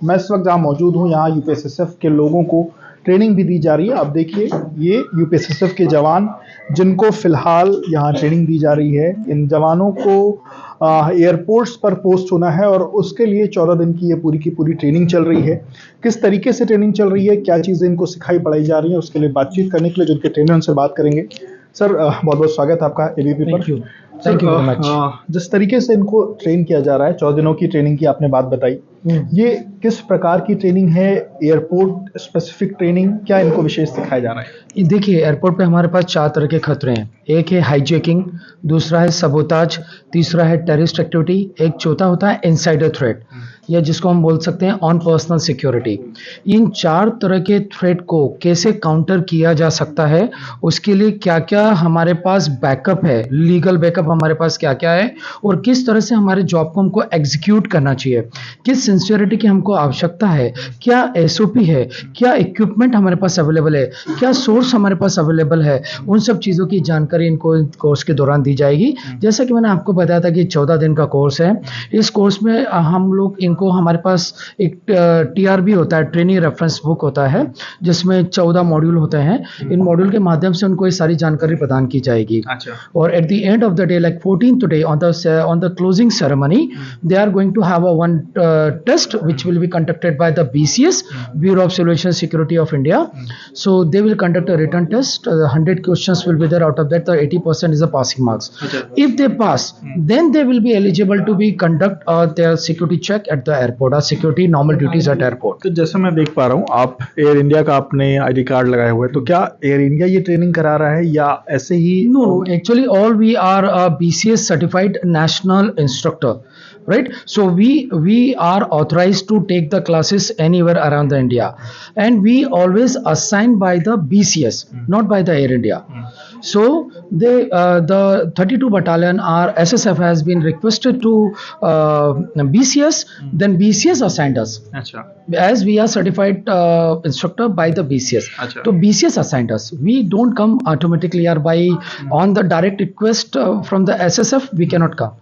मैं इस वक्त जहाँ मौजूद हूँ यहाँ यूपीएसएसएफ के लोगों को ट्रेनिंग भी दी जा रही है। आप देखिए ये यूपीएसएसएफ के जवान जिनको फिलहाल यहाँ ट्रेनिंग दी जा रही है। इन जवानों को एयरपोर्ट्स पर पोस्ट होना है और उसके लिए 14 दिन की ये पूरी की पूरी ट्रेनिंग चल रही है। किस तरीके से ट्रेनिंग चल रही है, क्या चीज़ें इनको सिखाई पढ़ाई जा रही हैं, उसके लिए बातचीत करने के लिए जिनके ट्रेनर उनसे बात करेंगे। सर बहुत बहुत स्वागत है आपका एबीपी पर। Thank you very much. जिस तरीके से इनको ट्रेन किया जा रहा है, 14 दिनों की ट्रेनिंग की आपने बात बताई, ये किस प्रकार की ट्रेनिंग है? एयरपोर्ट स्पेसिफिक ट्रेनिंग, क्या इनको विशेष सिखाया जा रहा है? देखिए, एयरपोर्ट पे हमारे पास 4 तरह के खतरे हैं। एक है हाईजैकिंग, दूसरा है सबोताज, तीसरा है टेररिस्ट एक्टिविटी, एक चौथा होता है इनसाइडर थ्रेट, या जिसको हम बोल सकते हैं ऑन पर्सनल सिक्योरिटी। इन 4 तरह के थ्रेट को कैसे काउंटर किया जा सकता है, उसके लिए क्या क्या हमारे पास बैकअप है, लीगल बैकअप हमारे पास क्या क्या है, और किस तरह से हमारे जॉब को हमको एग्जीक्यूट करना चाहिए, किस सिंसियरिटी की हमको आवश्यकता है, क्या एसओपी है, क्या इक्विपमेंट हमारे पास अवेलेबल है, क्या सोर्स हमारे पास अवेलेबल है, उन सब चीज़ों की जानकारी इनको कोर्स के दौरान दी जाएगी। जैसा कि मैंने आपको बताया था कि 14 दिन का कोर्स है। इस कोर्स में हम लोग इनको, हमारे पास एक टीआरबी होता है, ट्रेनिंग रेफरेंस बुक होता है, जिसमें 14 मॉड्यूल होते हैं। इन मॉड्यूल के माध्यम से उनको ये सारी जानकारी प्रदान की जाएगी। और at the end of the day, like 14th day, on the closing ceremony, they are going to have a one test which will be conducted by the BCS, Bureau of Civil Security of India. So they will conduct a written test. 100 questions will be there. Out of that, the 80% is the passing marks. If they pass, then they will be eligible to be conduct their security check at the airport, or security normal duties at airport. तो जैसे मैं देख पा रहा हूँ, आप air India का आपने आईडी कार्ड लगाया हुआ है, तो क्या एयर इंडिया ये ट्रेनिंग करा रहा है या ऐसे ही? No, actually all we are a BCS certified national instructor, right? So we are authorized to take the classes anywhere around the India, and we always assigned by the BCS, not by the Air India. So the 32 battalion, our SSF has been requested to BCS, then BCS assigned us. As we are certified instructor by the BCS. So BCS assigned us. We don't come automatically, or by on the direct request from the SSF we cannot come.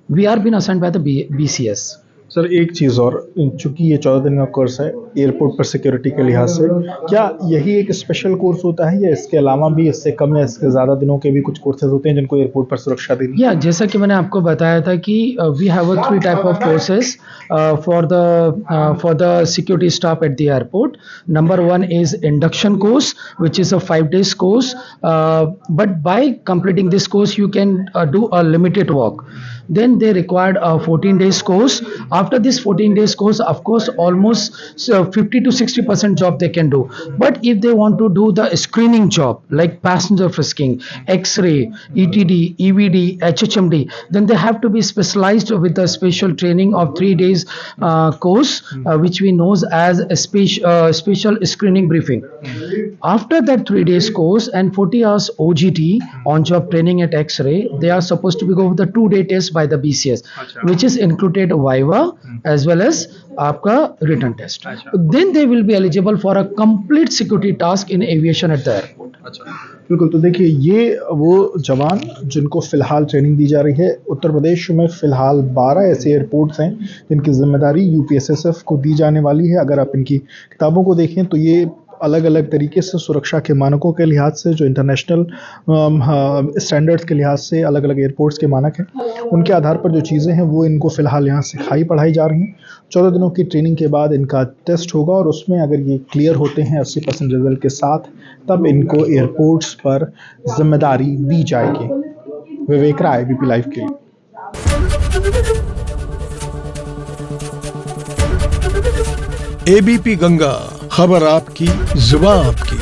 We are being assigned by the BCS. Sir एक चीज़ और, चूंकि ये 14 दिन का course है, airport पर security के लिहाज से क्या यही एक स्पेशल कोर्स होता है या इसके अलावा भी, इससे कम या इसके ज़्यादा दिनों के भी कुछ कोर्सेज होते हैं जिनको एयरपोर्ट पर सुरक्षा देनी है? या जैसा कि मैंने आपको बताया था कि we have 3 type of courses for the security staff at the airport. Number 1 is induction course, which is a 5 days course, but by completing this course you can do a limited work. Then they required a 14 days course. After this 14 days course, of course, almost 50 to 60% job they can do. But if they want to do the screening job like passenger frisking, X-ray, ETD, EVD, HHMD, then they have to be specialized with the special training of 3 days course, which we know as a special screening briefing. After that 3 days course and 40 hours OGT, on-job training at X-ray, they are supposed to be go with the 2-day test by the BCS, which is included Viva as well as आपका return test. Then they will be eligible for a complete security task in aviation at the airport. बिल्कुल। तो देखिए ये वो जवान जिनको फिलहाल training दी जा रही है। उत्तर प्रदेश में फिलहाल 12 ऐसे एयरपोर्ट्स हैं जिनकी जिम्मेदारी यूपीएसएसएफ को दी जाने वाली है। अगर आप इनकी किताबों को देखें तो ये अलग अलग तरीके से सुरक्षा के मानकों के लिहाज से, जो इंटरनेशनल स्टैंडर्ड्स के लिहाज से अलग अलग एयरपोर्ट्स के मानक हैं, उनके आधार पर जो चीज़ें हैं वो इनको फ़िलहाल यहाँ सिखाई पढ़ाई जा रही हैं। 14 दिनों की ट्रेनिंग के बाद इनका टेस्ट होगा और उसमें अगर ये क्लियर होते हैं 80% रिजल्ट के साथ, तब इनको एयरपोर्ट्स पर जिम्मेदारी दी जाएगी। विवेक राय, एबीपी लाइव के लिए। एबीपी गंगा, खबर आपकी, जुबान आपकी।